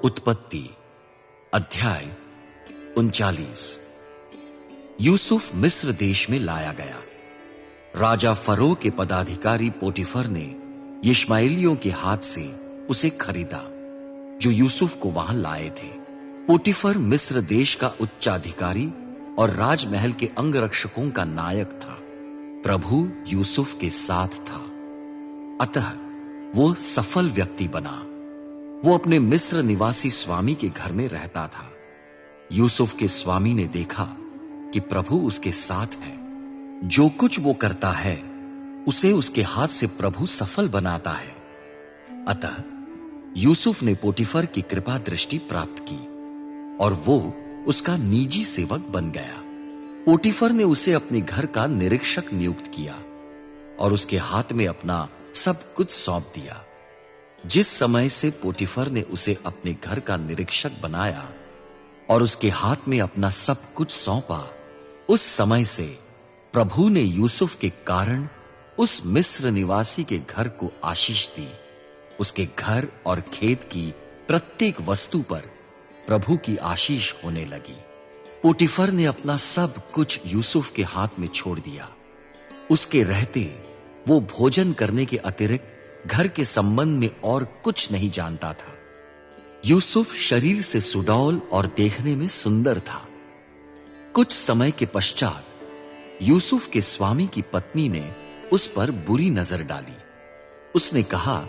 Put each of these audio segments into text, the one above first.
उत्पत्ति अध्याय 39। यूसुफ मिस्र देश में लाया गया। राजा फरो के पदाधिकारी पोटीफर ने इश्माएलियों के हाथ से उसे खरीदा जो यूसुफ को वहां लाए थे। पोटीफर मिस्र देश का उच्चाधिकारी और राजमहल के अंगरक्षकों का नायक था। प्रभु यूसुफ के साथ था, अतः वो सफल व्यक्ति बना। वो अपने मिस्र निवासी स्वामी के घर में रहता था। यूसुफ के स्वामी ने देखा कि प्रभु उसके साथ है। जो कुछ वो करता है उसे उसके हाथ से प्रभु सफल बनाता है। अतः यूसुफ ने पोटीफर की कृपा दृष्टि प्राप्त की और वो उसका निजी सेवक बन गया। पोटीफर ने उसे अपने घर का निरीक्षक नियुक्त किया और उसके हाथ में अपना सब कुछ सौंप दिया। जिस समय से पोटीफर ने उसे अपने घर का निरीक्षक बनाया और उसके हाथ में अपना सब कुछ सौंपा, उस समय से प्रभु ने यूसुफ के कारण उस मिस्र निवासी के घर को आशीष दी। उसके घर और खेत की प्रत्येक वस्तु पर प्रभु की आशीष होने लगी। पोटीफर ने अपना सब कुछ यूसुफ के हाथ में छोड़ दिया। उसके रहते वो भोजन करने के अतिरिक्त घर के संबंध में और कुछ नहीं जानता था। यूसुफ शरीर से सुडौल और देखने में सुंदर था। कुछ समय के पश्चात यूसुफ के स्वामी की पत्नी ने उस पर बुरी नजर डाली। उसने कहा,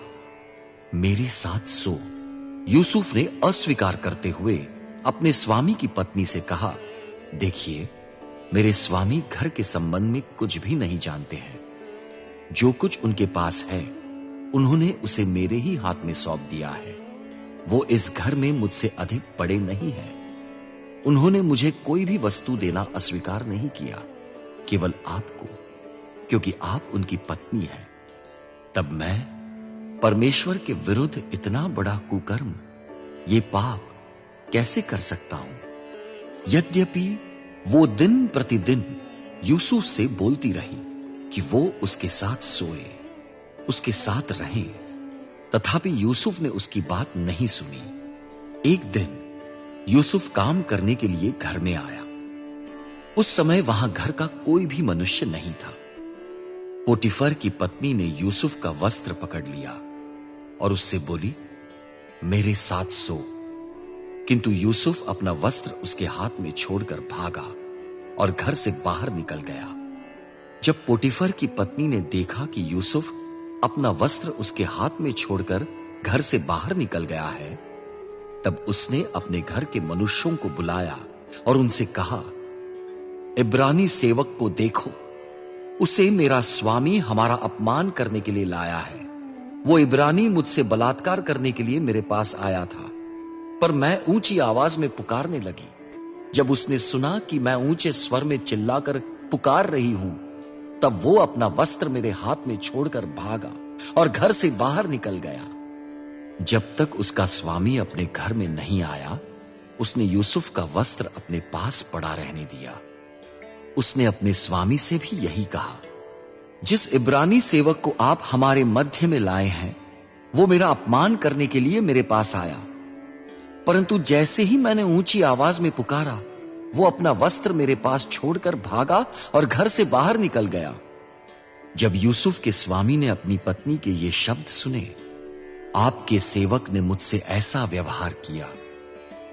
मेरे साथ सो। यूसुफ ने अस्वीकार करते हुए अपने स्वामी की पत्नी से कहा, देखिए, मेरे स्वामी घर के संबंध में कुछ भी नहीं जानते हैं। जो कुछ उनके पास है उन्होंने उसे मेरे ही हाथ में सौंप दिया है। वो इस घर में मुझसे अधिक बड़े नहीं हैं। उन्होंने मुझे कोई भी वस्तु देना अस्वीकार नहीं किया, केवल आपको, क्योंकि आप उनकी पत्नी हैं। तब मैं परमेश्वर के विरुद्ध इतना बड़ा कुकर्म, ये पाप कैसे कर सकता हूं? यद्यपि वो दिन प्रतिदिन यूसुफ से बोलती रही कि वो उसके साथ सोए, उसके साथ रहे, तथापि यूसुफ ने उसकी बात नहीं सुनी। एक दिन यूसुफ काम करने के लिए घर में आया। उस समय वहां घर का कोई भी मनुष्य नहीं था। पोटीफर की पत्नी ने यूसुफ का वस्त्र पकड़ लिया और उससे बोली, मेरे साथ सो। किंतु यूसुफ अपना वस्त्र उसके हाथ में छोड़कर भागा और घर से बाहर निकल गया। जब पोटीफर की पत्नी ने देखा कि यूसुफ अपना वस्त्र उसके हाथ में छोड़कर घर से बाहर निकल गया है, तब उसने अपने घर के मनुष्यों को बुलाया और उनसे कहा, इब्रानी सेवक को देखो, उसे मेरा स्वामी हमारा अपमान करने के लिए लाया है। वो इब्रानी मुझसे बलात्कार करने के लिए मेरे पास आया था, पर मैं ऊंची आवाज में पुकारने लगी। जब उसने सुना कि मैं ऊंचे स्वर में चिल्लाकर पुकार रही हूं, तब वो अपना वस्त्र मेरे हाथ में छोड़कर भागा और घर से बाहर निकल गया। जब तक उसका स्वामी अपने घर में नहीं आया, उसने यूसुफ का वस्त्र अपने पास पड़ा रहने दिया। उसने अपने स्वामी से भी यही कहा, जिस इब्रानी सेवक को आप हमारे मध्य में लाए हैं, वो मेरा अपमान करने के लिए मेरे पास आया। परंतु जैसे ही मैंने ऊंची आवाज में पुकारा, वो अपना वस्त्र मेरे पास छोड़कर भागा और घर से बाहर निकल गया। जब यूसुफ के स्वामी ने अपनी पत्नी के ये शब्द सुने, आपके सेवक ने मुझसे ऐसा व्यवहार किया,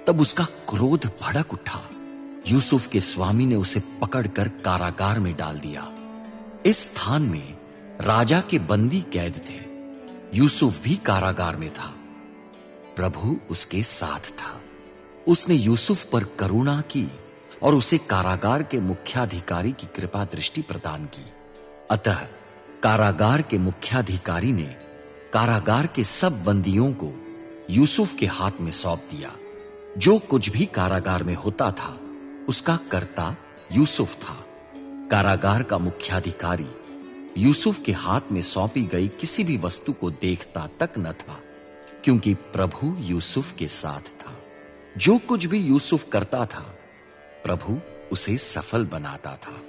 तब उसका क्रोध भड़क उठा। यूसुफ के स्वामी ने उसे पकड़कर कारागार में डाल दिया। इस स्थान में राजा के बंदी कैद थे। यूसुफ भी कारागार में था। प्रभु उसके साथ था। उसने यूसुफ पर करुणा की और उसे कारागार के मुख्याधिकारी की कृपा दृष्टि प्रदान की। अतः कारागार के मुख्याधिकारी ने कारागार के सब बंदियों को यूसुफ के हाथ में सौंप दिया। जो कुछ भी कारागार में होता था, उसका कर्ता यूसुफ था। कारागार का मुख्याधिकारी यूसुफ के हाथ में सौंपी गई किसी भी वस्तु को देखता तक न था, क्योंकि प्रभु यूसुफ के साथ था। जो कुछ भी यूसुफ करता था, प्रभु उसे सफल बनाता था।